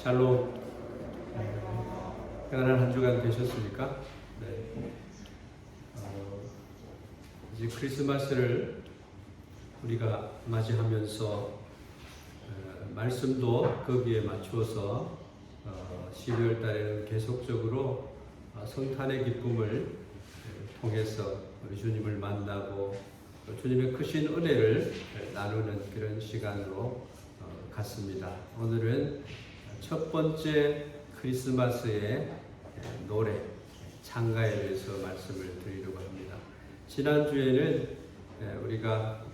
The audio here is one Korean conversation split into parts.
샬롬. 평안한 한 주간 되셨습니까? 네. 이제 크리스마스를 우리가 맞이하면서 말씀도 거기에 맞추어서 12월 달에는 계속적으로 성탄의 기쁨을 통해서 우리 주님을 만나고 주님의 크신 은혜를 나누는 그런 시간으로 갔습니다. 오늘은 첫 번째 크리스마스의 노래, 창가에 대해서 말씀을 드리려고 합니다. 지난주에는 우리가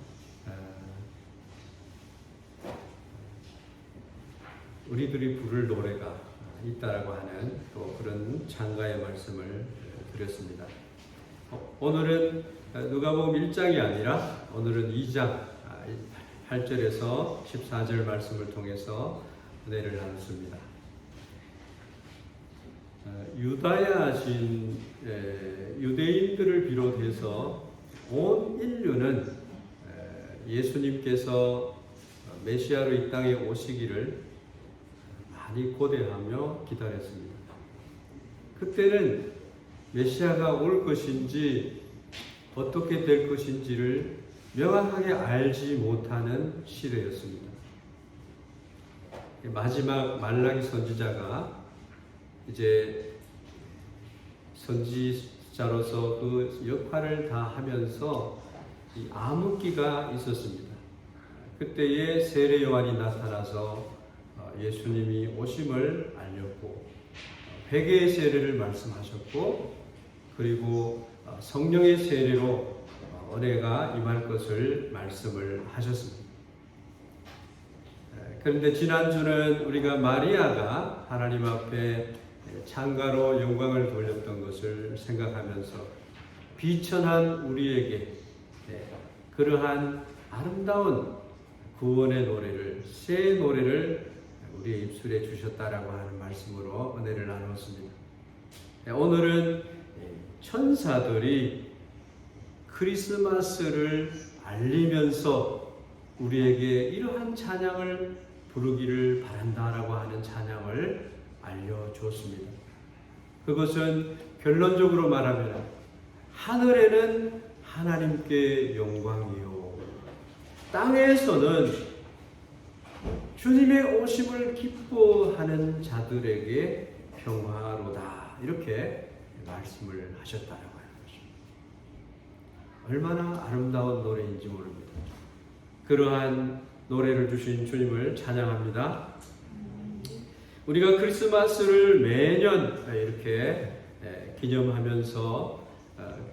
우리들이 부를 노래가 있다라고 하는 또 그런 창가의 말씀을 드렸습니다. 오늘은 누가복음 1장이 아니라 오늘은 2장 8절에서 14절 말씀을 통해서 은혜를 나눴습니다. 유다야신 유대인들을 비롯해서 온 인류는 예수님께서 메시아로 이 땅에 오시기를 많이 고대하며 기다렸습니다. 그때는 메시아가 올 것인지 어떻게 될 것인지를 명확하게 알지 못하는 시대였습니다. 마지막 말라기 선지자가 이제 선지자로서 그 역할을 다 하면서 이 암흑기가 있었습니다. 그때에 세례 요한이 나타나서 예수님이 오심을 알렸고 회개의 세례를 말씀하셨고 그리고 성령의 세례로 은혜가 임할 것을 말씀을 하셨습니다. 그런데 지난주는 우리가 마리아가 하나님 앞에 창가로 영광을 돌렸던 것을 생각하면서 비천한 우리에게 그러한 아름다운 구원의 노래를, 새 노래를 우리의 입술에 주셨다라고 하는 말씀으로 은혜를 나누었습니다. 오늘은 천사들이 크리스마스를 알리면서 우리에게 이러한 찬양을 부르기를 바란다라고 하는 찬양을 알려주었습니다. 그것은 결론적으로 말하면 하늘에는 하나님께 영광이요 땅에서는 주님의 오심을 기뻐하는 자들에게 평화로다 이렇게 말씀을 하셨다라고 하는 것입니다. 얼마나 아름다운 노래인지 모릅니다. 그러한 노래를 주신 주님을 찬양합니다. 우리가 크리스마스를 매년 이렇게 기념하면서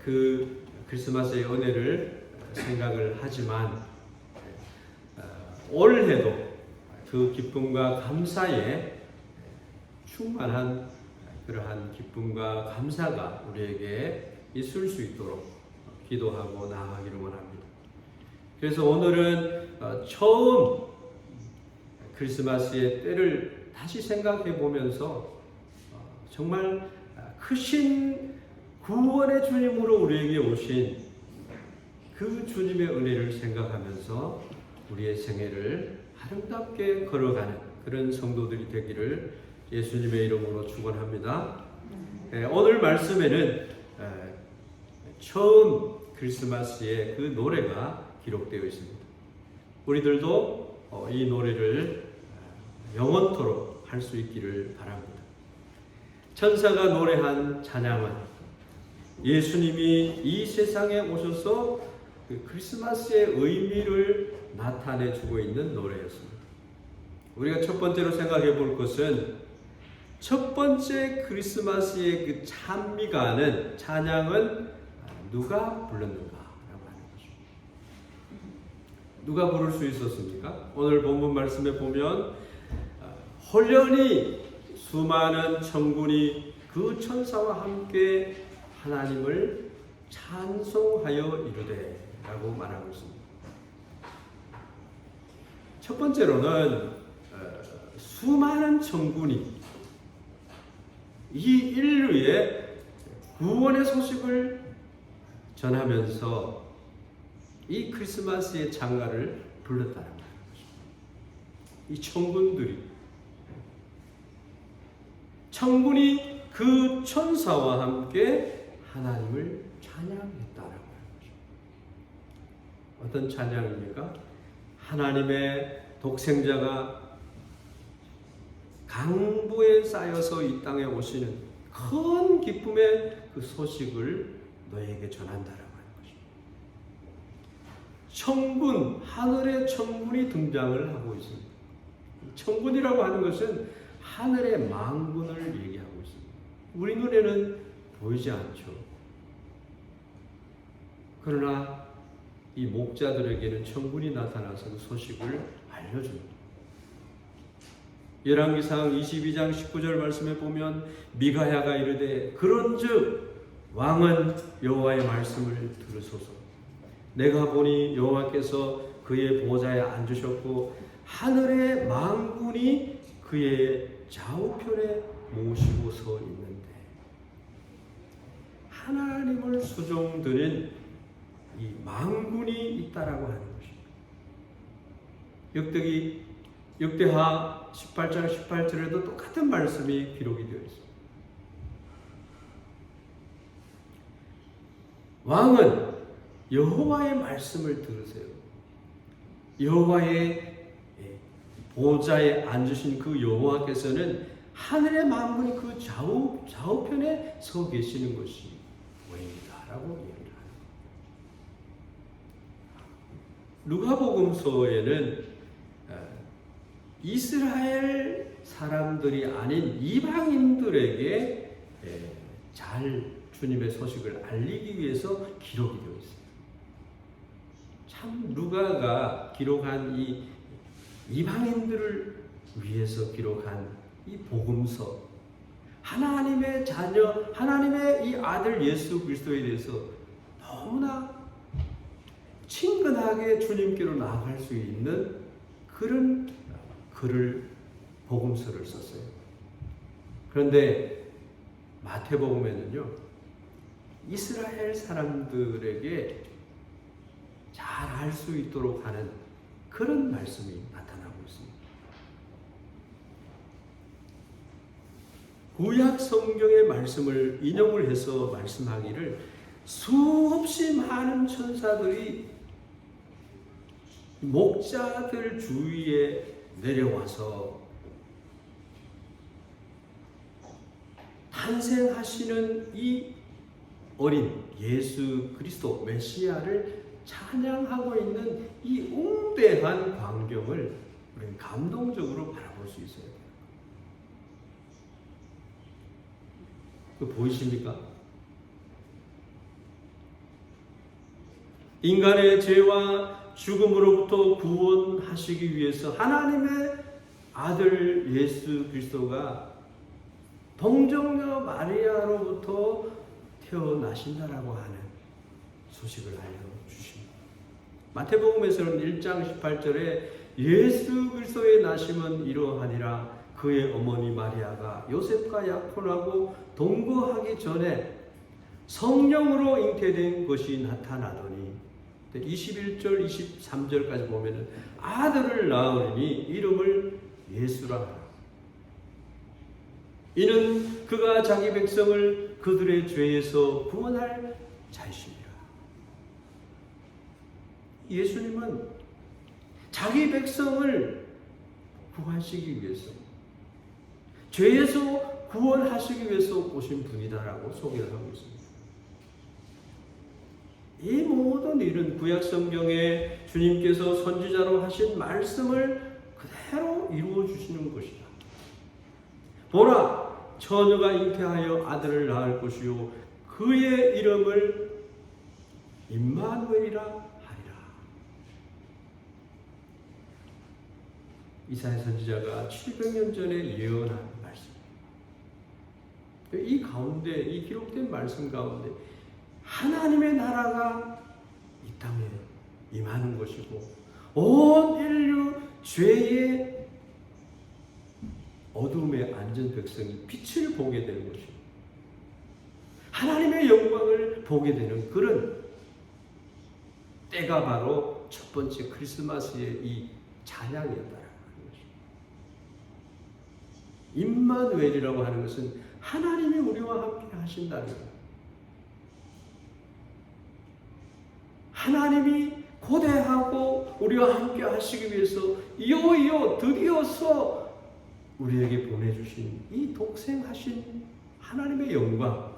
그 크리스마스의 은혜를 생각을 하지만 올해도 그 기쁨과 감사에 충만한 그러한 기쁨과 감사가 우리에게 있을 수 있도록 기도하고 나아가기를 원합니다. 그래서 오늘은 처음 크리스마스의 때를 다시 생각해 보면서 정말 크신 구원의 주님으로 우리에게 오신 그 주님의 은혜를 생각하면서 우리의 생애를 아름답게 걸어가는 그런 성도들이 되기를 예수님의 이름으로 축원합니다. 오늘 말씀에는 처음 크리스마스의 그 노래가 기록되어 있습니다. 우리들도 이 노래를 영원토록 할 수 있기를 바랍니다. 천사가 노래한 찬양은 예수님이 이 세상에 오셔서 그 크리스마스의 의미를 나타내주고 있는 노래였습니다. 우리가 첫 번째로 생각해 볼 것은 첫 번째 크리스마스의 그 찬미가는 찬양은 누가 불렀는가? 누가 부를 수 있었습니까? 오늘 본문 말씀에 보면 홀연히 수많은 천군이 그 천사와 함께 하나님을 찬송하여 이르되 라고 말하고 있습니다. 첫 번째로는 수많은 천군이 이 인류의 구원의 소식을 전하면서 이 크리스마스의 창가를 불렀다는 거예요. 이 천군들이 천군이 그 천사와 함께 하나님을 찬양했다라고 하는 것입니다. 어떤 찬양입니까? 하나님의 독생자가 강보에 쌓여서 이 땅에 오시는 큰 기쁨의 그 소식을 너에게 전한다라고 하는 것입니다. 천군, 하늘의 천군이 등장을 하고 있습니다. 천군이라고 하는 것은 하늘의 만군을 얘기하고 있습니다. 우리 눈에는 보이지 않죠. 그러나 이 목자들에게는 천군이 나타나서 그 소식을 알려줍니다. 열왕기상 22장 19절 말씀에 보면 미가야가 이르되 그런즉 왕은 여호와의 말씀을 들으소서. 내가 보니 여호와께서 그의 보좌에 앉으셨고 하늘의 만군이 그의 좌우편에 모시고 서 있는데, 하나님을 수종드는 이 만군이 있다라고 하는 것입니다. 역대하 18장 18절에도 똑같은 말씀이 기록이 되어 있습니다. 왕은 여호와의 말씀을 들으세요. 여호와의 보좌에 앉으신 그 여호와께서는 하늘의 만군이 그 좌우편에 서 계시는 것이 보입니다라고 얘기를 합니다. 누가복음서에는 이스라엘 사람들이 아닌 이방인들에게 잘 주님의 소식을 알리기 위해서 기록이 되어 있습니다. 참 누가가 기록한 이 이방인들을 위해서 기록한 이 복음서, 하나님의 자녀, 하나님의 이 아들 예수 그리스도에 대해서 너무나 친근하게 주님께로 나아갈 수 있는 그런 글을, 복음서를 썼어요. 그런데 마태복음에는요, 이스라엘 사람들에게 잘 알 수 있도록 하는 그런 말씀이 나타나고 있습니다. 구약 성경의 말씀을 인용을 해서 말씀하기를 수없이 많은 천사들이 목자들 주위에 내려와서 탄생하시는 이 어린 예수 그리스도 메시아를 찬양하고 있는 이 웅대한 광경을 우리는 감동적으로 바라볼 수 있어요. 그 보이십니까? 인간의 죄와 죽음으로부터 구원하시기 위해서 하나님의 아들 예수 그리스도가 동정녀 마리아로부터 태어나신다라고 하는 소식을 알려주십니다. 마태복음에서는 1장 18절에 예수 그리스도의 나심은 이러하니라. 그의 어머니 마리아가 요셉과 약혼하고 동거하기 전에 성령으로 잉태된 것이 나타나더니, 21절 23절까지 보면은 아들을 낳으니 이름을 예수라 하라. 이는 그가 자기 백성을 그들의 죄에서 구원할 자이시니라. 예수님은 자기 백성을 구하시기 위해서, 죄에서 구원하시기 위해서 오신 분이다라고 소개를 하고 있습니다. 이 모든 일은 구약 성경에 주님께서 선지자로 하신 말씀을 그대로 이루어 주시는 것이다. 보라, 처녀가 잉태하여 아들을 낳을 것이요 그의 이름을 임마누엘이라 하리라. 이사야 선지자가 700년 전에 예언한 말씀. 이 가운데, 이 기록된 말씀 가운데 하나님의 나라가 이 땅에 임하는 것이고 온 인류 죄의 어둠에 앉은 백성이 빛을 보게 되는 것입니다. 하나님의 영광을 보게 되는 그런 때가 바로 첫 번째 크리스마스의 이 찬양이었다라는 것입니다. 임마누엘이라고 하는 것은 하나님이 우리와 함께 하신다는 거예요. 하나님이 고대하고 우리와 함께 하시기 위해서 이요 드디어서 우리에게 보내주신 이 독생하신 하나님의 영광,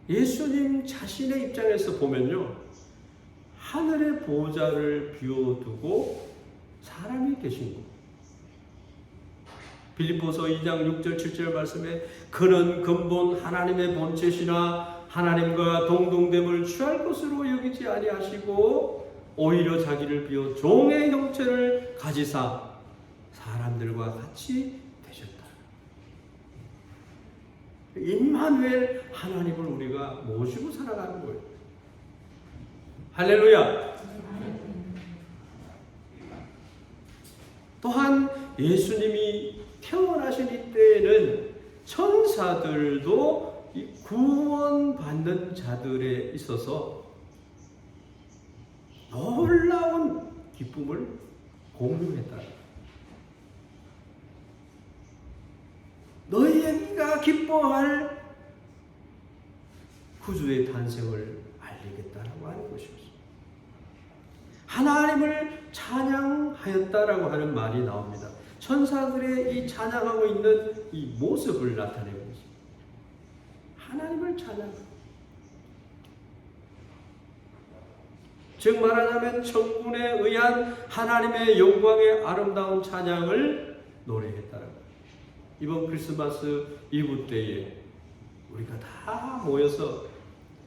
예수님 자신의 입장에서 보면요, 하늘의 보좌를 비워두고 사람이 계신 것. 빌립보서 2장 6절 7절 말씀에 그는 근본 하나님의 본체시나 하나님과 동등됨을 취할 것으로 여기지 아니하시고 오히려 자기를 비워 종의 형체를 가지사 사람들과 같이 되셨다. 임마누엘 하나님을 우리가 모시고 살아가는 거예요. 할렐루야. 또한 예수님이 태어나신 이때에는 천사들도 이 구원받는 자들에 있어서 놀라운 기쁨을 공유했다. 너희가 기뻐할 구주의 탄생을 알리겠다라고 하는 것이었습니다. 하나님을 찬양하였다라고 하는 말이 나옵니다. 천사들의 이 찬양하고 있는 이 모습을 나타내고 있습니다. 하나님을 찬양합니다. 즉 말하자면 천군에 의한 하나님의 영광의 아름다운 찬양을 노래했다라고. 이번 크리스마스 이브 때에 우리가 다 모여서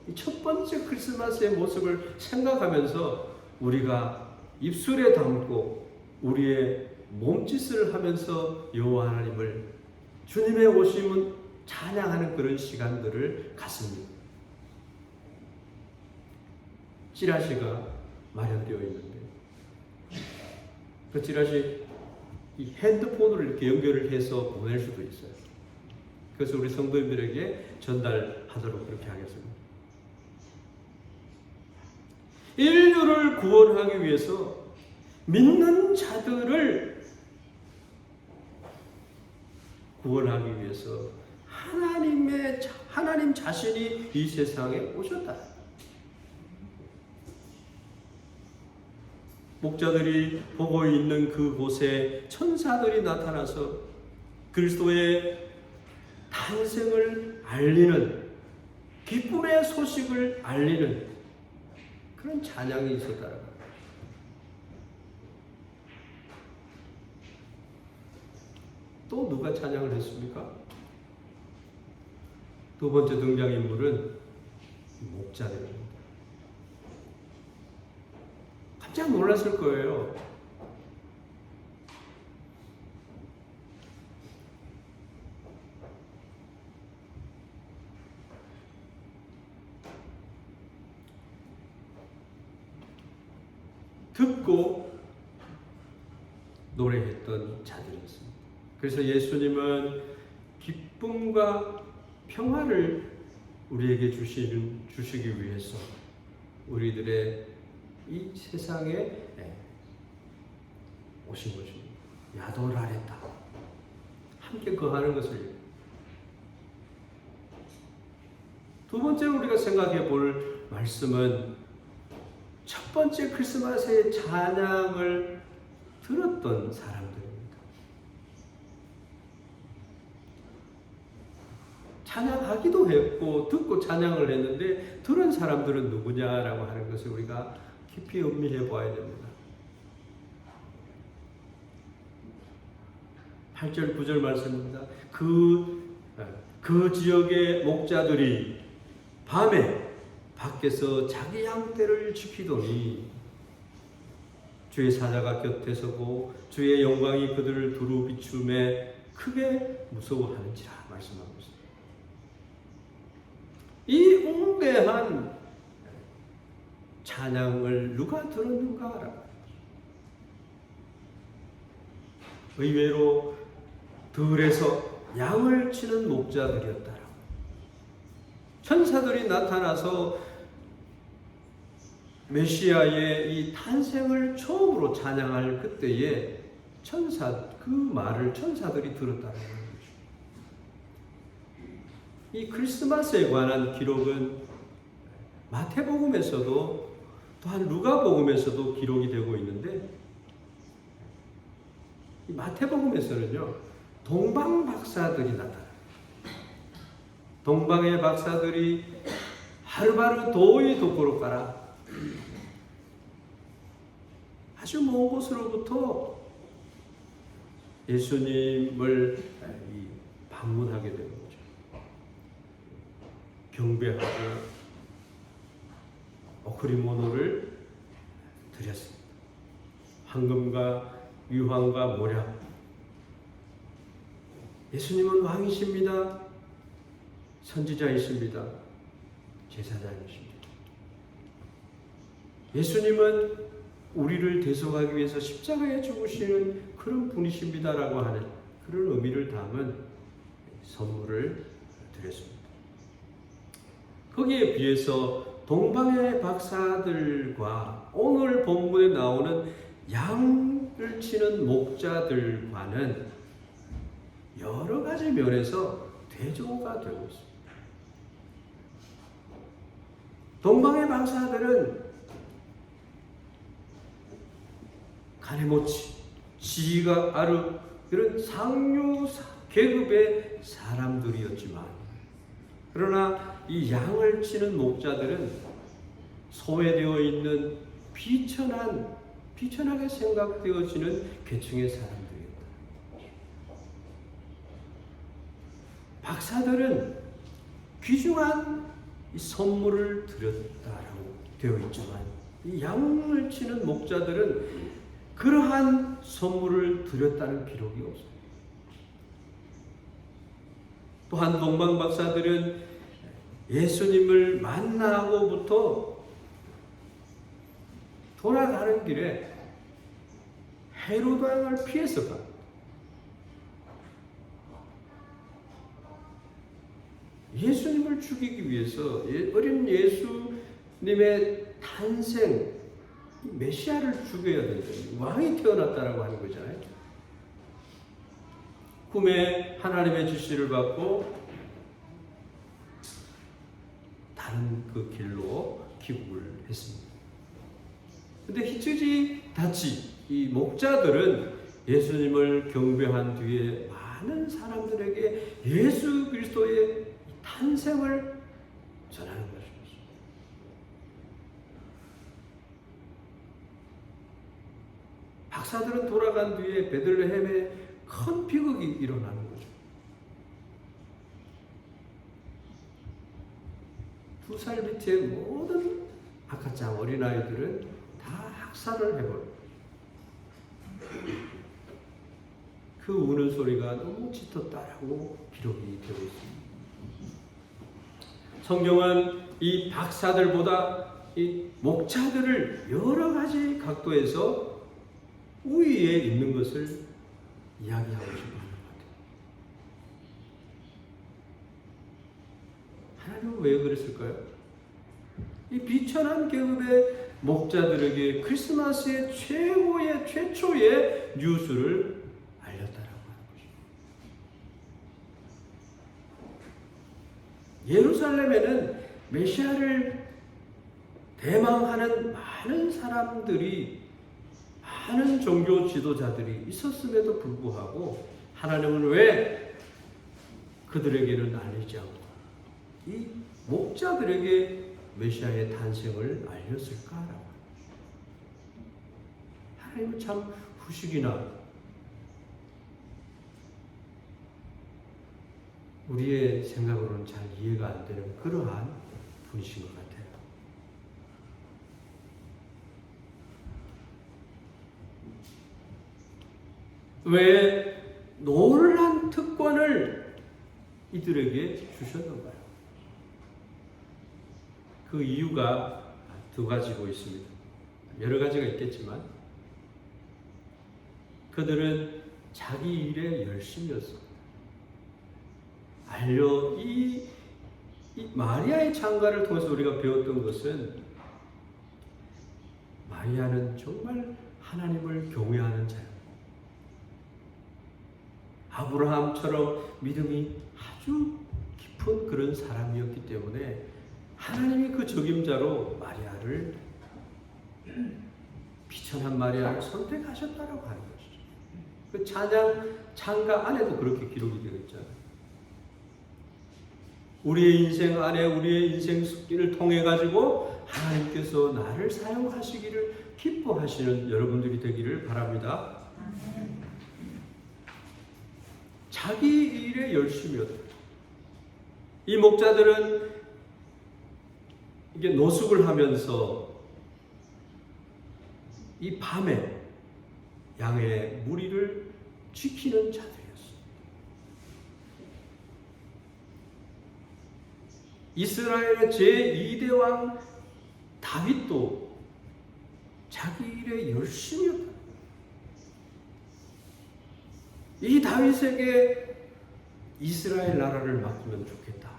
이 첫 번째 크리스마스의 모습을 생각하면서 우리가 입술에 담고 우리의 몸짓을 하면서 여호와 하나님을 주님의 오심은 찬양하는 그런 시간들을 갖습니다. 찌라시가 마련되어 있는데 그 찌라시 이 핸드폰으로 이렇게 연결을 해서 보낼 수도 있어요. 그래서 우리 성도님들에게 전달하도록 그렇게 하겠습니다. 인류를 구원하기 위해서 믿는 자들을 구원하기 위해서 하나님 자신이 이 세상에 오셨다. 목자들이 보고 있는 그곳에 천사들이 나타나서 그리스도의 탄생을 알리는, 기쁨의 소식을 알리는 그런 찬양이 있었다. 또 누가 찬양을 했습니까? 두 번째 등장인물은 목자들입니다. 깜짝 놀랐을 거예요. 듣고 노래했던 자들이었습니다. 그래서 예수님은 기쁨과 평화를 우리에게 주시기 위해서 우리들의 이 세상에 오신 것입니다. 야도라레다. 함께 거하는 것을. 두 번째로 우리가 생각해 볼 말씀은 첫 번째 크리스마스의 찬양을 들었던 사람들입니다. 찬양하기도 했고 듣고 찬양을 했는데 들은 사람들은 누구냐라고 하는 것을 우리가 깊이 음미해 봐야 됩니다. 8절 9절 말씀입니다. 그 지역의 목자들이 밤에 밖에서 자기 양떼를 지키더니 주의 사자가 곁에 서고 주의 영광이 그들을 두루 비춤에 크게 무서워하는지라 말씀하고 있습니다. 이 웅대한 찬양을 누가 들었는가? 의외로 들에서 양을 치는 목자들이었다. 메시아의 이 탄생을 처음으로 찬양할 그때에 그 말을 천사들이 들었다는 거죠. 이 크리스마스에 관한 기록은 마태복음에서도 또한 누가복음에서도 기록이 되고 있는데, 이 마태복음에서는요 동방 박사들이 나타나요. 동방의 박사들이 하루바루 도의 도구로 가라 아주 먼 곳으로부터 예수님을 방문하게 된 거죠. 경배하고 어크리모노를 드렸습니다. 황금과 유황과 모략. 예수님은 왕이십니다. 선지자이십니다. 제사장이십니다. 예수님은 우리를 대속하기 위해서 십자가에 죽으시는 그런 분이십니다라고 하는 그런 의미를 담은 선물을 드렸습니다. 거기에 비해서 동방의 박사들과 오늘 본문에 나오는 양을 치는 목자들과는 여러 가지 면에서 대조가 되고 있습니다. 동방의 박사들은 가네모치, 지가 아르 이런 상류 계급의 사람들이었지만, 그러나 이 양을 치는 목자들은 소외되어 있는 비천하게 생각되어지는 계층의 사람들이었다. 박사들은 귀중한 이 선물을 드렸다라고 되어 있지만, 이 양을 치는 목자들은 그러한 선물을 드렸다는 기록이 없습니다. 또한 동방 박사들은 예수님을 만나고부터 돌아가는 길에 헤로드 왕을 피해서 가. 예수님을 죽이기 위해서 어린 예수님의 탄생, 메시아를 죽여야 된다. 왕이 태어났다라고 하는 거잖아요. 꿈에 하나님의 지시를 받고 다른 그 길로 귀국을 했습니다. 근데 히츠지 다치 이 목자들은 예수님을 경배한 뒤에 많은 사람들에게 예수 그리스도의 탄생을 전하는 것입니다. 박사들은 돌아간 뒤에 베들레헴에 큰 비극이 일어나는 거죠. 2살 밑의 모든 아카짱 어린아이들은 다 학살을 해버려요. 그 우는 소리가 너무 짙었다라고 기록이 되고 있습니다. 성경은 이 박사들보다 이 목자들을 여러 가지 각도에서 우위에 있는 것을 이야기하고 싶어 하는 것 같아요. 하나님은 왜 그랬을까요? 이 비천한 계급의 목자들에게 크리스마스의 최초의 뉴스를 알렸다라고 하는 것입니다. 예루살렘에는 메시아를 대망하는 많은 사람들이, 많은 종교 지도자들이 있었음에도 불구하고 하나님은 왜 그들에게는 알리지 않고 이 목자들에게 메시아의 탄생을 알렸을까라고. 하나님은 참 후식이나 우리의 생각으로는 잘 이해가 안 되는 그러한 분이신 것 같아요. 왜 놀란 특권을 이들에게 주셨는가요? 그 이유가 두 가지고 있습니다. 여러 가지가 있겠지만 그들은 자기 일에 열심이었습니다. 이 마리아의 창가를 통해서 우리가 배웠던 것은 마리아는 정말 하나님을 경외하는 자였고 아브라함처럼 믿음이 아주 깊은 그런 사람이었기 때문에 하나님이 그 적임자로 마리아를 비천한 마리아를 선택하셨다라고 하는 것이죠. 그 찬양 창가 안에도 그렇게 기록이 되어 있잖아요. 우리의 인생 안에 우리의 인생 숲길을 통해 가지고 하나님께서 나를 사용하시기를 기뻐하시는 여러분들이 되기를 바랍니다. 자기 일에 열심이었다. 이 목자들은 이게 노숙을 하면서 이 밤에 양의 무리를 지키는 자들이었습니다. 이스라엘의 제2대 왕 다윗도 자기 일에 열심이었다. 이 다윗에게 이스라엘 나라를 맡기면 좋겠다.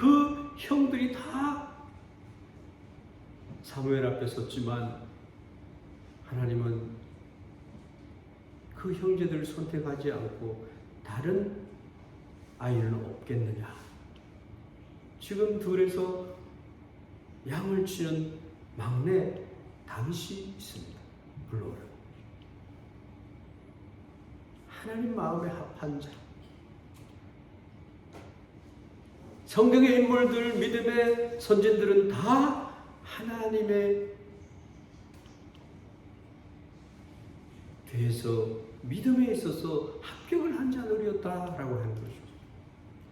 그 형들이 다 사무엘 앞에 섰지만 하나님은 그 형제들을 선택하지 않고 다른 아이는 없겠느냐. 지금 들에서 양을 치는 막내 다윗이 있습니다. 불러오라. 하나님 마음에 합한 자. 성경의 인물들, 믿음의 선진들은 다 하나님의 대해서 믿음에 있어서 합격을 한 자들이었다라고 하는 것이죠.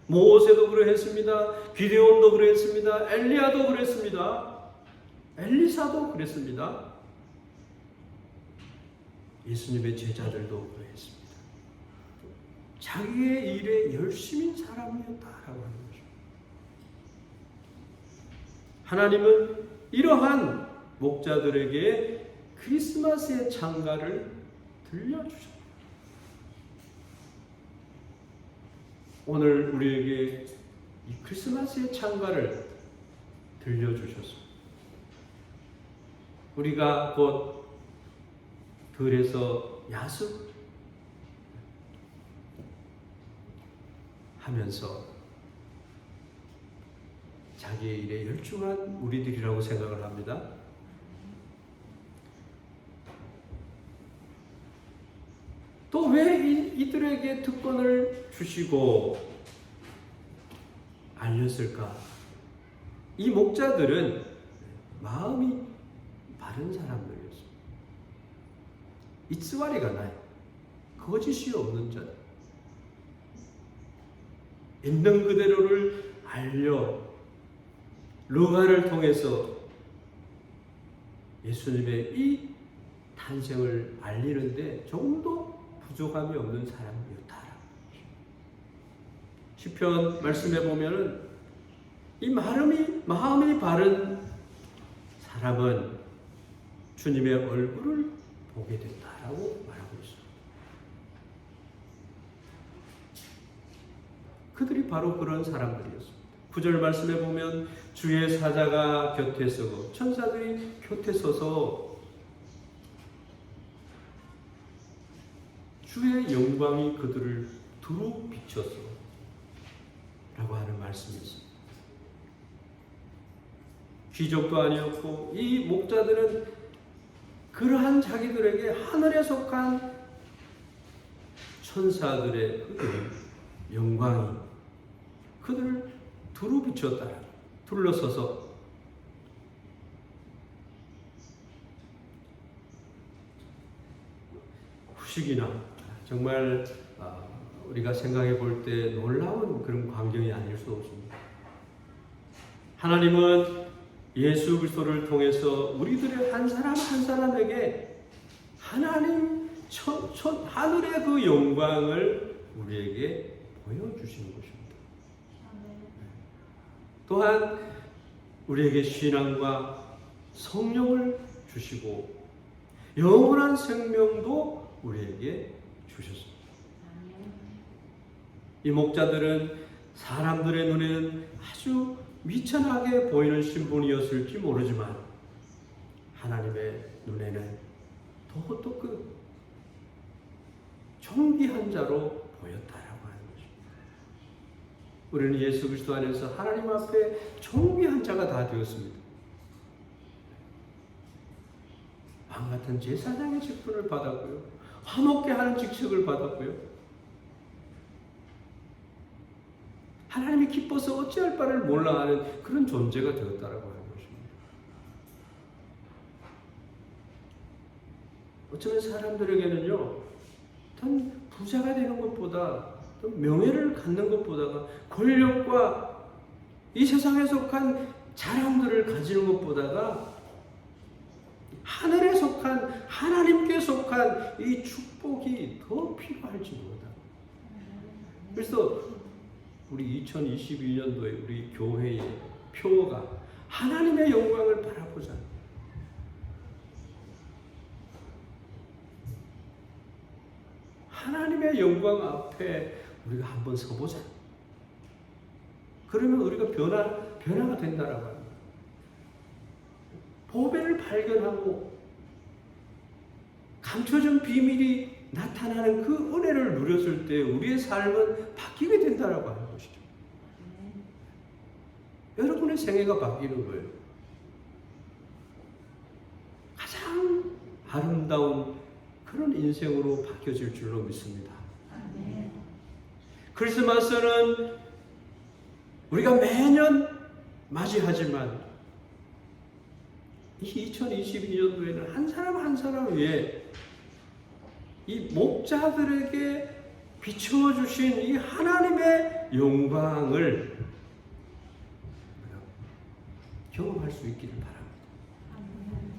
모세도 그러했습니다. 기드온도 그랬습니다. 엘리야도 그랬습니다. 엘리사도 그랬습니다. 예수님의 제자들도 그랬습니다. 자기의 일에 열심인 사람이었다라고 하는 것이죠. 하나님은 이러한 목자들에게 크리스마스의 창가를 들려주셨다. 오늘 우리에게 이 크리스마스의 창가를 들려주셨습니다. 우리가 곧 들에서 야습 하면서 자기의 일에 열중한 우리들이라고 생각을 합니다. 또 왜 이들에게 특권을 주시고 알렸을까? 이 목자들은 마음이 바른 사람들이었습니다. 이츠와리가 나요. 거짓이 없는 자. 있는 그대로를 알려 루가를 통해서 예수님의 이 탄생을 알리는데 조금도 부족함이 없는 사람이었다. 시편 말씀에 보면은 이 마음이 바른 사람은 주님의 얼굴을 보게 된다라고 말하고 있습니다. 그들이 바로 그런 사람들이었습니다. 9절 말씀에 보면 주의 사자가 곁에 서고 천사들이 곁에 서서 주의 영광이 그들을 두루 비춰서 라고 하는 말씀이 있습니다. 귀족도 아니었고 이 목자들은 그러한 자기들에게 하늘에 속한 천사들의 그 영광이 그들을 두루 비췄다. 둘러서서 후식이나 정말 우리가 생각해 볼 때 놀라운 그런 광경이 아닐 수 없습니다. 하나님은 예수 그리스도를 통해서 우리들의 한 사람 한 사람에게 하나님 하늘의 그 영광을 우리에게 보여주시는 것입니다. 또한 우리에게 신앙과 성령을 주시고 영원한 생명도 우리에게 주셨습니다. 이 목자들은 사람들의 눈에는 아주 미천하게 보이는 신분이었을지 모르지만 하나님의 눈에는 더욱더 그 존귀한 자로 보였다라고 하는 것입니다. 우리는 예수 그리스도 안에서 하나님 앞에 존귀한 자가 다 되었습니다. 왕 같은 제사장의 직분을 받았고요. 화목케 하는 직책을 받았고요. 하나님이 기뻐서 어찌할 바를 몰라 하는 그런 존재가 되었다라고 하는 것입니다. 어쩌면 사람들에게는요, 어떤 부자가 되는 것보다, 어떤 명예를 갖는 것보다가, 권력과 이 세상에 속한 자랑들을 가지는 것보다가 하늘에 속한, 하나님께 속한 이 축복이 더 필요할지 모르다. 그래서 우리 2022년도에 우리 교회의 표어가 하나님의 영광을 바라보자. 하나님의 영광 앞에 우리가 한번 서보자. 그러면 우리가 변화가 된다라고 합니다. 보배를 발견하고 감춰진 비밀이 나타나는 그 은혜를 누렸을 때 우리의 삶은 바뀌게 된다라고 하는 것이죠. 여러분의 생애가 바뀌는 거예요. 가장 아름다운 그런 인생으로 바뀌어질 줄로 믿습니다. 크리스마스는 우리가 매년 맞이하지만 이 2022년도에는 한 사람 한 사람 위에 이 목자들에게 비추어 주신 이 하나님의 영광을 경험할 수 있기를 바랍니다.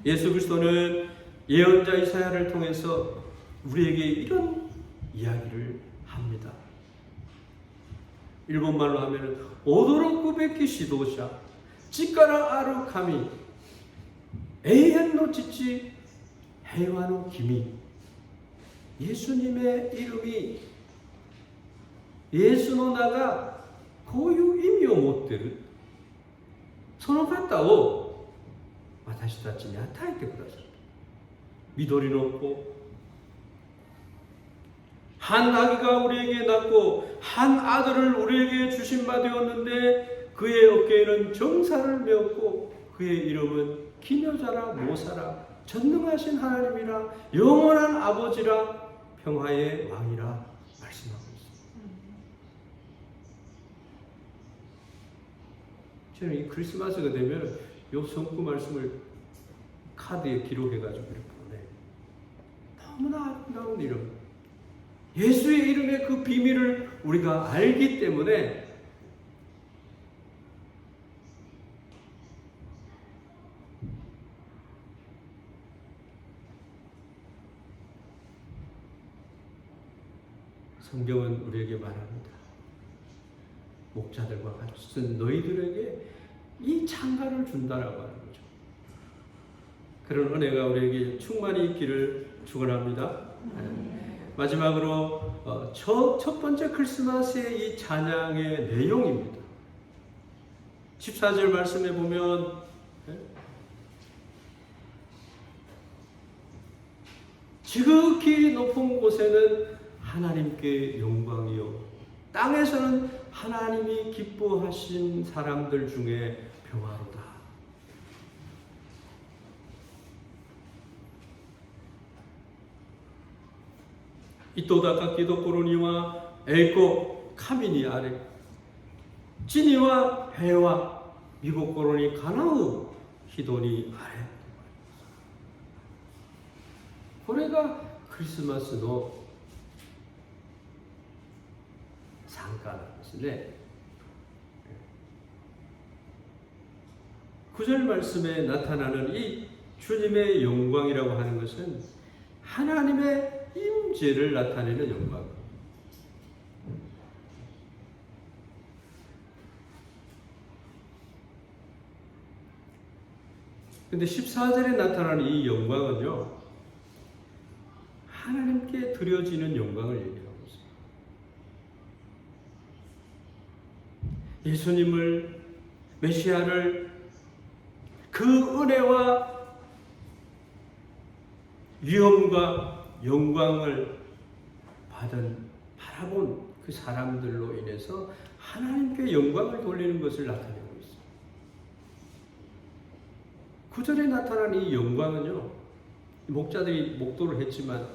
예수 그리스도는 예언자 이사야를 통해서 우리에게 이런 이야기를 합니다. 일본말로 하면은 오도로쿠 베키 시도자 찌까라 아루 카미 에이엔노 지치 해와노 기미. 예수님의 이름이 예수노 나가 고유 의미を持ってるその方を私たちに与えてくださる。緑の子한 아기가 우리에게 낳고 한 아들을 우리에게 주신 바 되었는데 그의 어깨에는 정사를 메었고 그의 이름은 기묘자라 모사라 전능하신 하나님이라 영원한 아버지라 평화의 왕이라 말씀하고 있습니다. 저는 이 크리스마스가 되면 이 성구 말씀을 카드에 기록해가지고 이렇게 보내요. 너무나 아름다운 이름. 예수의 이름의 그 비밀을 우리가 알기 때문에 성경은 우리에게 말합니다. 목자들과 같은 너희들에게 이 창가를 준다라고 하는 거죠. 그런 은혜가 우리에게 충만히 있기를 축원합니다. 마지막으로 첫 번째 크리스마스의 이 찬양의 내용입니다. 14절 말씀에 보면 지극히 높은 곳에는 하나님께 영광이요 땅에서는 하나님이 기뻐하신 사람들 중에 평화로다. 이또다가 기독고로니와 엘고 카미니 아래 지니와 해와 미국고로니 가나우 히도니 아래. これがクリスマスの参加なんですね。 9절 말씀에 나타나는 이 주님의 영광이라고 하는 것은 하나님의 임재를 나타내는 영광. 근데 14절에 나타나는 이 영광은요, 하나님께 드려지는 영광을 얘기하고 있습니다. 예수님을 메시아를 그 은혜와 위엄과 영광을 바라본 그 사람들로 인해서 하나님께 영광을 돌리는 것을 나타내고 있습니다. 9절에 나타난 이 영광은요, 목자들이 목도를 했지만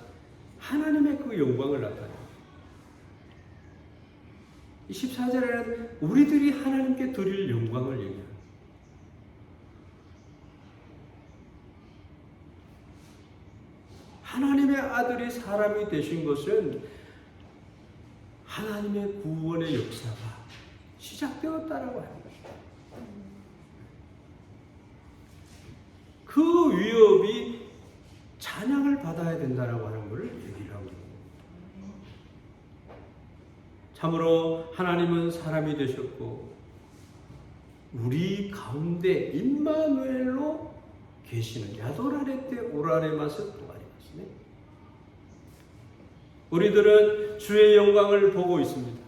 하나님의 그 영광을 나타내요. 14절에는 우리들이 하나님께 드릴 영광을 얘기합니다. 하나님의 아들이 사람이 되신 것은 하나님의 구원의 역사가 시작되었다라고 하는 것입니다. 그 위협이 찬양을 받아야 된다라고 하는 것을 얘기를 하고 있습니다. 참으로 하나님은 사람이 되셨고 우리 가운데 임마누엘로 계시는 야도라레 때 오라레마스 도가리마스네. 우리들은 주의 영광을 보고 있습니다.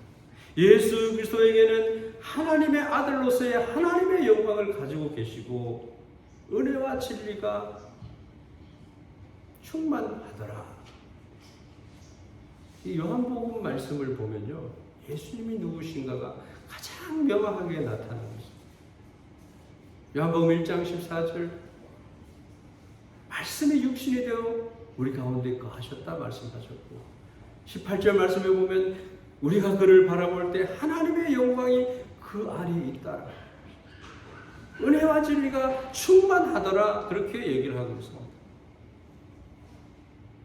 예수 그리스도에게는 하나님의 아들로서의 하나님의 영광을 가지고 계시고 은혜와 진리가 충만하더라. 이 요한복음 말씀을 보면요, 예수님이 누구신가가 가장 명확하게 나타나고 있습니다. 요한복음 1장 14절 말씀이 육신이 되어 우리 가운데 거하셨다 말씀하셨고 18절 말씀에 보면 우리가 그를 바라볼 때 하나님의 영광이 그 안에 있다. 은혜와 진리가 충만하더라. 그렇게 얘기를 하고 있습니다.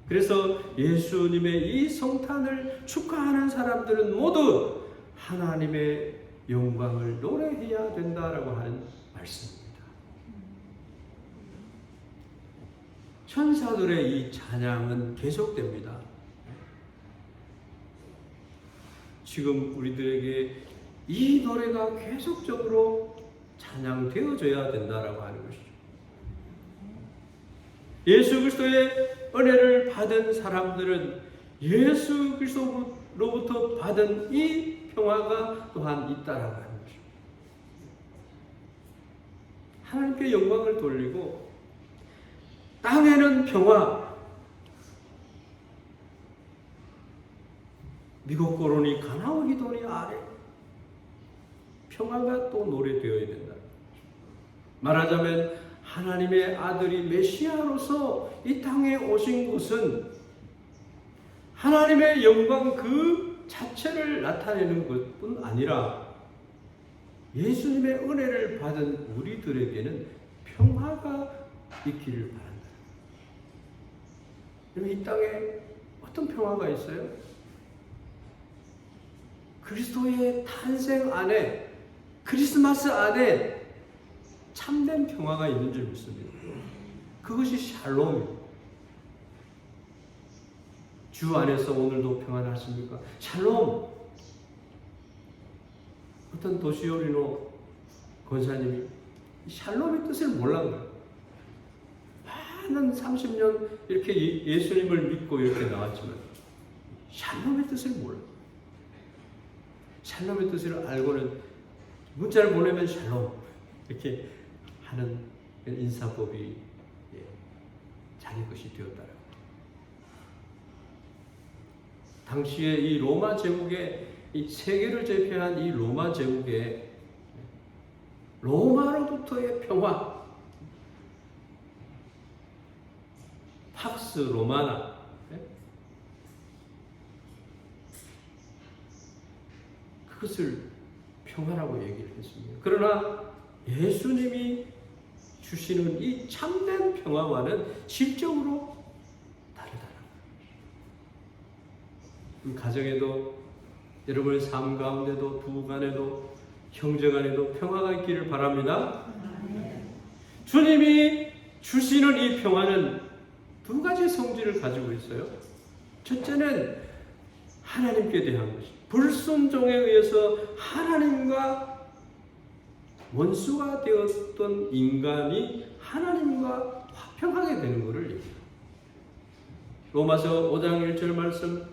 그래서 예수님의 이 성탄을 축하하는 사람들은 모두 하나님의 영광을 노래해야 된다라고 하는 말씀입니다. 천사들의 이 찬양은 계속됩니다. 지금 우리들에게 이 노래가 계속적으로 찬양되어져야 된다라고 하는 것이죠. 예수 그리스도의 은혜를 받은 사람들은 예수 그리스도로부터 받은 이 평화가 또한 있다라고 하는 것이죠. 하나님께 영광을 돌리고 땅에는 평화, 미국 고론이 가나오니 도니 아래 평화가 또 노래되어야 된다. 말하자면 하나님의 아들이 메시아로서 이 땅에 오신 것은 하나님의 영광 그 자체를 나타내는 것뿐 아니라 예수님의 은혜를 받은 우리들에게는 평화가 있기를 바란다. 그럼 이 땅에 어떤 평화가 있어요? 그리스도의 탄생 안에, 크리스마스 안에 참된 평화가 있는 줄 믿습니다. 그것이 샬롬입니다. 주 안에서 오늘도 평안하십니까? 샬롬. 어떤 도시오리노 권사님이 샬롬의 뜻을 몰랐는 거예요. 많은 30년 이렇게 예수님을 믿고 이렇게 나왔지만 샬롬의 뜻을 몰라요. 샬롬의 뜻을 알고는 문자를 보내면 샬롬 이렇게 하는 인사법이 자기 것이 되었다라고. 당시에 이 로마 제국의 이 세계를 제패한 이 로마 제국의 로마로부터의 평화, 팍스 로마나, 그것을 평화라고 얘기를 했습니다. 그러나 예수님이 주시는 이 참된 평화와는 실적으로 다르다는 거예요. 가정에도, 여러분의 삶 가운데도, 부부 간에도, 형제 간에도 평화가 있기를 바랍니다. 주님이 주시는 이 평화는 두 가지 성질을 가지고 있어요. 첫째는 하나님께 대한 것입니다. 불순종에 의해서 하나님과 원수가 되었던 인간이 하나님과 화평하게 되는 것을 얘기해요. 로마서 5장 1절 말씀,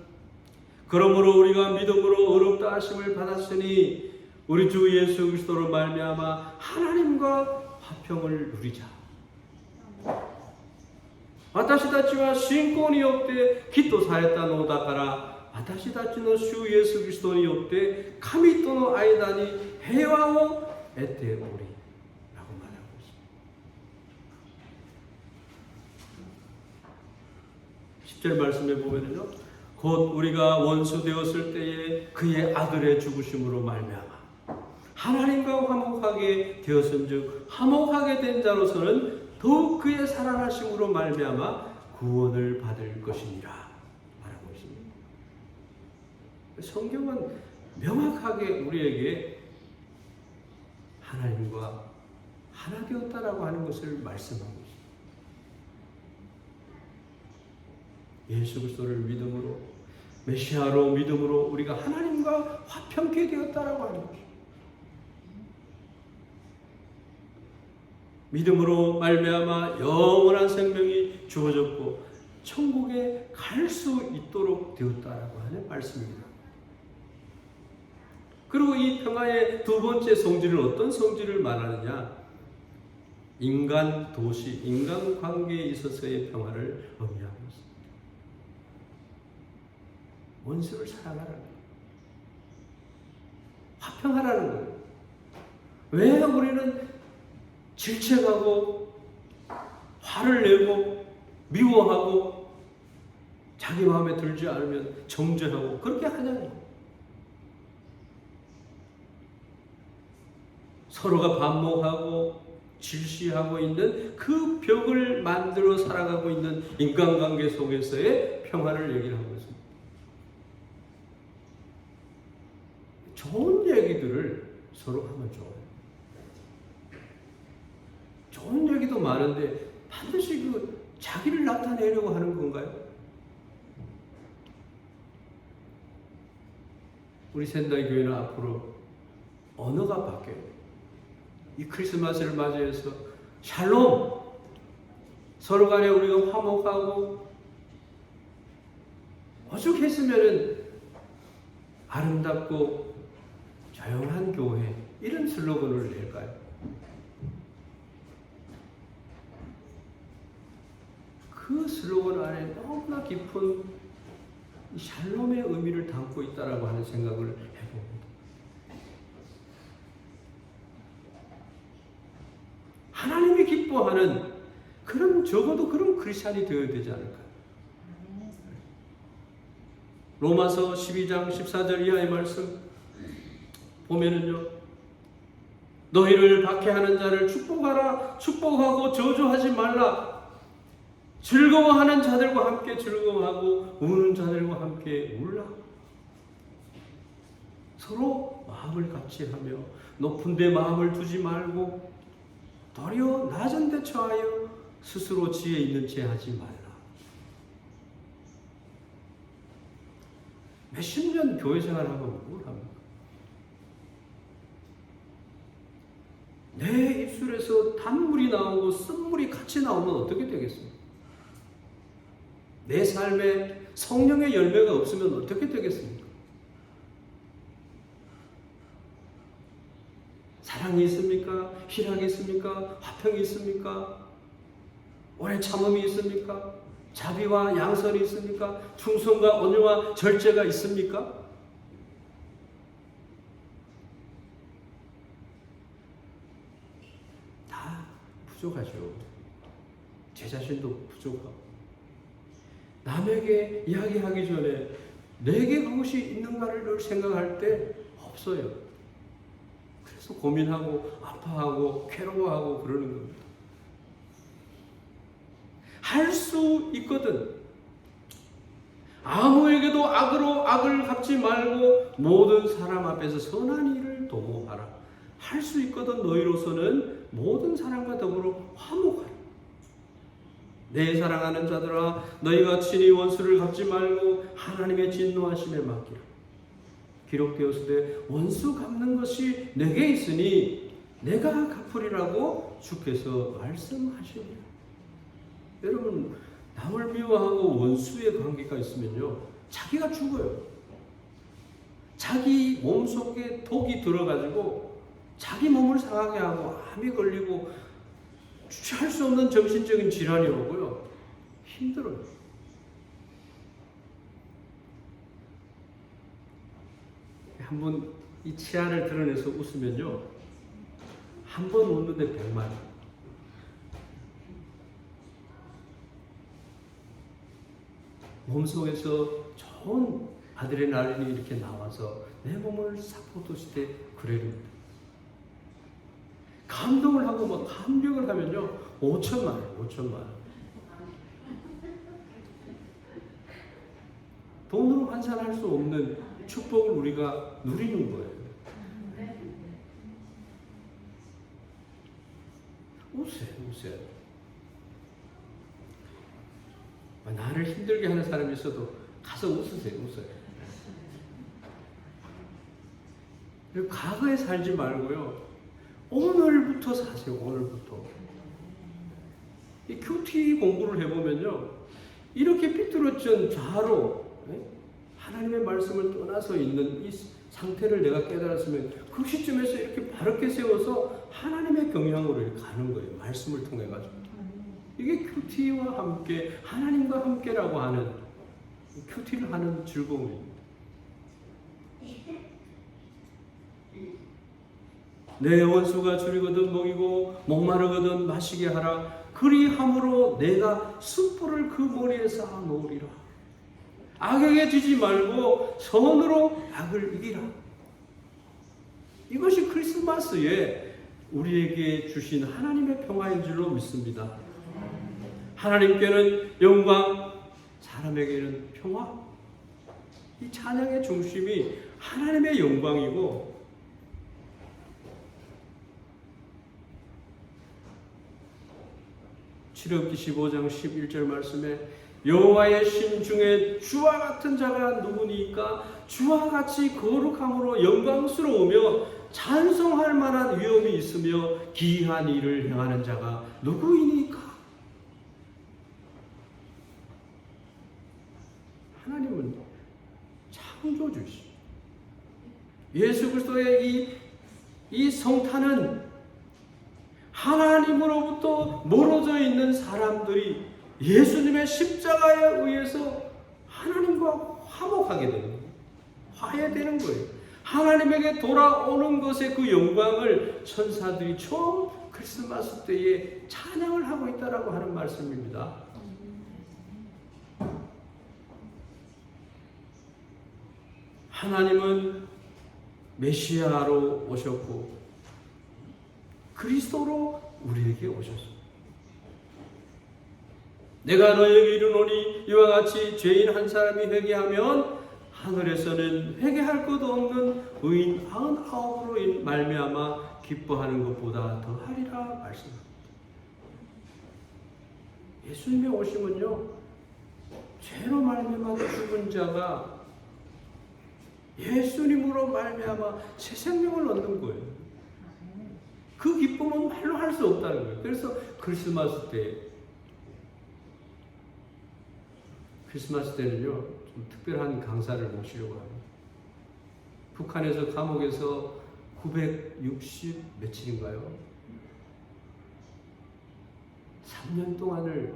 그러므로 우리가 믿음으로 의롭다 하심을 받았으니 우리 주 예수 그리스도로 말미암아 하나님과 화평을 누리자. 私たちは信仰によって義とされたのだから、私たちの主イエスキリストによって神との間に平和を得ており、라고 말하고 있습니다. 10절 말씀에 보면요, 곧 우리가 원수 되었을 때에 그의 아들의 죽으심으로 말미암아 하나님과 화목하게 되었은즉 화목하게 된 자로서는 더욱 그의 살아나심으로 말미암아 구원을 받을 것이니라 말하고 있습니다. 성경은 명확하게 우리에게 하나님과 하나 되었다라고 하는 것을 말씀하고 있습니다. 예수 그리스도를 믿음으로, 메시아로 믿음으로 우리가 하나님과 화평케 되었다라고 하는 것입니다. 믿음으로 말미암아 영원한 생명이 주어졌고 천국에 갈 수 있도록 되었다라고 하는 말씀입니다. 그리고 이 평화의 두 번째 성질은 어떤 성질을 말하느냐? 인간 도시, 인간 관계에 있어서의 평화를 의미하고 있습니다. 원수를 사랑하라는 거예요. 화평하라는 거예요. 왜 우리는 질책하고 화를 내고 미워하고 자기 마음에 들지 않으면 정죄하고 그렇게 하냐고. 서로가 반목하고 질시하고 있는 그 벽을 만들어 살아가고 있는 인간관계 속에서의 평화를 얘기를 하고 있습니다. 좋은 얘기들을 서로 하면 좋아요. 좋은 얘기도 많은데 반드시 그 자기를 나타내려고 하는 건가요? 우리 샌다이 교회는 앞으로 언어가 바뀌어요. 이 크리스마스를 맞이해서 샬롬, 서로 간에 우리가 화목하고 오죽했으면은 아름답고 조용한 교회, 이런 슬로건을 낼까요? 그 슬로건 안에 너무나 깊은 샬롬의 의미를 담고 있다라고 하는 생각을 해봅니다. 하나님이 기뻐하는 그런, 적어도 그런 크리스찬이 되어야 되지 않을까요? 로마서 12장 14절 이하의 말씀 보면은요, 너희를 박해하는 자를 축복하라, 축복하고 저주하지 말라. 즐거워하는 자들과 함께 즐거워하고 우는 자들과 함께 울라. 서로 마음을 같이 하며 높은 데 마음을 두지 말고 도리어 낮은 데 처하여 스스로 지혜 있는 채 하지 말라. 몇십 년 교회 생활하면 뭘 합니까? 내 입술에서 단물이 나오고 쓴물이 같이 나오면 어떻게 되겠습니까? 내 삶에 성령의 열매가 없으면 어떻게 되겠습니까? 사랑이 있습니까? 희락이 있습니까? 화평이 있습니까? 오래 참음이 있습니까? 자비와 양선이 있습니까? 충성과 온유와 절제가 있습니까? 다 부족하죠. 제 자신도 부족하고. 남에게 이야기하기 전에 내게 그것이 있는가를 늘 생각할 때 없어요. 그래서 고민하고 아파하고 괴로워하고 그러는 겁니다. 할 수 있거든. 아무에게도 악으로 악을 갚지 말고 모든 사람 앞에서 선한 일을 도모하라. 할 수 있거든. 너희로서는 모든 사람과 더불어 화목하라. 내 사랑하는 자들아, 너희가 친히 원수를 갚지 말고 하나님의 진노하심에 맡기라. 기록되었으되 원수 갚는 것이 내게 있으니 내가 갚으리라고 주께서 말씀하시니라. 여러분, 남을 미워하고 원수의 관계가 있으면요, 자기가 죽어요. 자기 몸속에 독이 들어가지고 자기 몸을 상하게 하고 암이 걸리고 주체할 수 없는 정신적인 질환이 오고요. 힘들어요. 한번 이 치아를 드러내서 웃으면요. 한 번 웃는데 100만. 몸속에서 좋은 아드레날린이 이렇게 나와서 내 몸을 싹 돋우실 때 그래릅니다. 감동을 하고 막 감격을 하면요. 5천만. 돈으로 환산할 수 없는 축복을 우리가 누리는 거예요. 웃으세요. 나를 힘들게 하는 사람이 있어도 가서 웃으세요. 그리고 과거에 살지 말고요. 오늘부터 사세요. 오늘부터. 이 큐티 공부를 해보면요. 이렇게 삐뚤어진 좌로 하나님의 말씀을 떠나서 있는 이 상태를 내가 깨달았으면 그 시점에서 이렇게 바르게 세워서 하나님의 경향으로 이렇게 가는 거예요. 말씀을 통해 가지고. 이게 큐티와 함께 하나님과 함께라고 하는 큐티를 하는 즐거움입니다. 내 원수가 줄이거든 먹이고 목마르거든 마시게 하라. 그리함으로 내가 숯불을 그 머리에 쌓아 놓으리라. 악에게 지지 말고 선으로 악을 이기라. 이것이 크리스마스에 우리에게 주신 하나님의 평화인 줄로 믿습니다. 하나님께는 영광, 사람에게는 평화. 이 찬양의 중심이 하나님의 영광이고 출애굽기 15장 11절 말씀에 여호와의 신 중에 주와 같은 자가 누구니까 주와 같이 거룩함으로 영광스러우며 찬송할 만한 위엄이 있으며 기이한 일을 행하는 자가 누구이니까. 하나님은 창조주시죠. 예수 그리스도의 이 성탄은 하나님으로부터 멀어져 있는 사람들이 예수님의 십자가에 의해서 하나님과 화목하게 되는 거예요. 화해되는 거예요. 하나님에게 돌아오는 것의 그 영광을 천사들이 처음 크리스마스 때에 찬양을 하고 있다라고 하는 말씀입니다. 하나님은 메시아로 오셨고 그리스도로 우리에게 오셨습니다. 내가 너에게 이르노니 이와 같이 죄인 한 사람이 회개하면 하늘에서는 회개할 것 없는 의인 99으로 말미암아 기뻐하는 것보다 더하리라 말씀합니다. 예수님의 오심은요, 죄로 말미암아 죽은 자가 예수님으로 말미암아 새 생명을 얻는 거예요. 그 기쁨은 말로 할 수 없다는 거예요. 그래서 크리스마스 때는요, 좀 특별한 강사를 모시려고 합니다. 북한에서 감옥에서 960 며칠인가요? 3년 동안을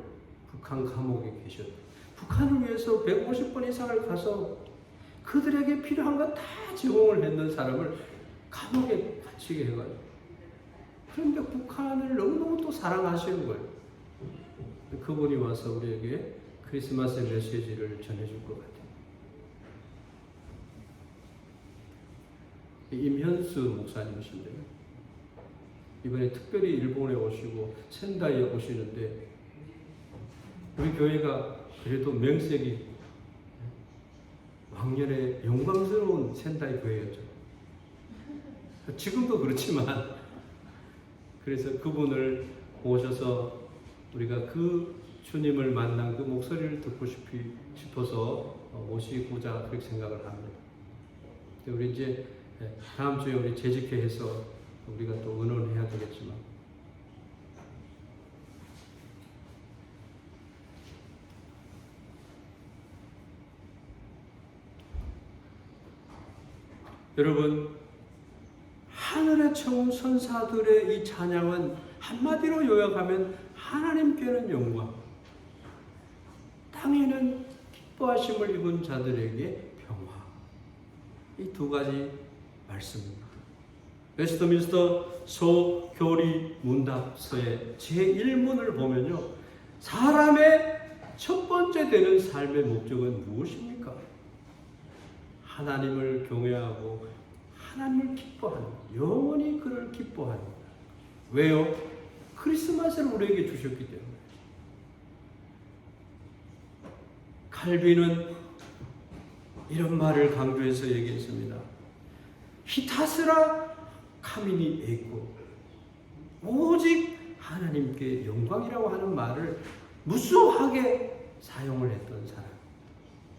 북한 감옥에 계셨대요. 북한을 위해서 150번 이상을 가서 그들에게 필요한 거 다 제공을 했는 사람을 감옥에 갇히게 해가지고. 그런데 북한을 너무너무 또 사랑하시는 거예요. 그분이 와서 우리에게 크리스마스의 메시지를 전해줄 것 같아요. 임현수 목사님이신데요. 이번에 특별히 일본에 오시고 센다이에 오시는데 우리 교회가 그래도 명색이 왕년에 영광스러운 센다이 교회였죠. 지금도 그렇지만 그래서 그분을 모셔서 우리가 그 주님을 만난 그 목소리를 듣고 싶어서 모시고자 그렇게 생각을 합니다. 우리 이제 다음 주에 우리 재직회해서 우리가 또 의논해야 되겠지만 여러분, 하늘에 처음 선사들의 이 찬양은 한마디로 요약하면 하나님께는 영광, 땅에는 기뻐하심을 입은 자들에게 평화. 이 두 가지 말씀입니다. 웨스트민스터 소교리 문답서의 제1문을 보면요, 사람의 첫 번째 되는 삶의 목적은 무엇입니까? 하나님을 경외하고 하나님을 기뻐하는, 영원히 그를 기뻐하는 거예요. 왜요? 크리스마스를 우리에게 주셨기 때문에. 칼빈은 이런 말을 강조해서 얘기했습니다. 히타스라 카미니 에고, 오직 하나님께 영광이라고 하는 말을 무수하게 사용을 했던 사람,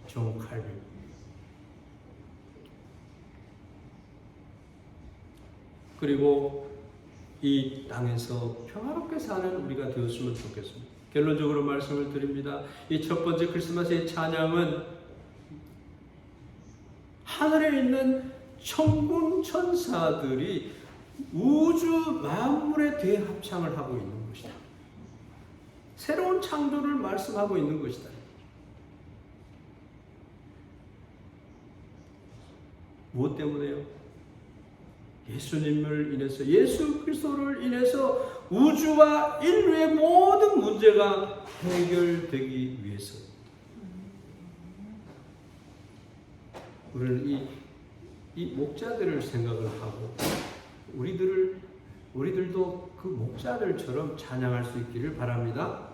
존 칼빈. 그리고 이 땅에서 평화롭게 사는 우리가 되었으면 좋겠습니다. 결론적으로 말씀을 드립니다. 이 첫 번째 크리스마스의 찬양은 하늘에 있는 천군 천사들이 우주 만물에 대합창을 하고 있는 것이다. 새로운 창조를 말씀하고 있는 것이다. 무엇 때문에요? 예수님을 인해서, 예수 그리스도를 인해서 우주와 인류의 모든 문제가 해결되기 위해서. 우리는 이 목자들을 생각을 하고 우리들도 그 목자들처럼 찬양할 수 있기를 바랍니다.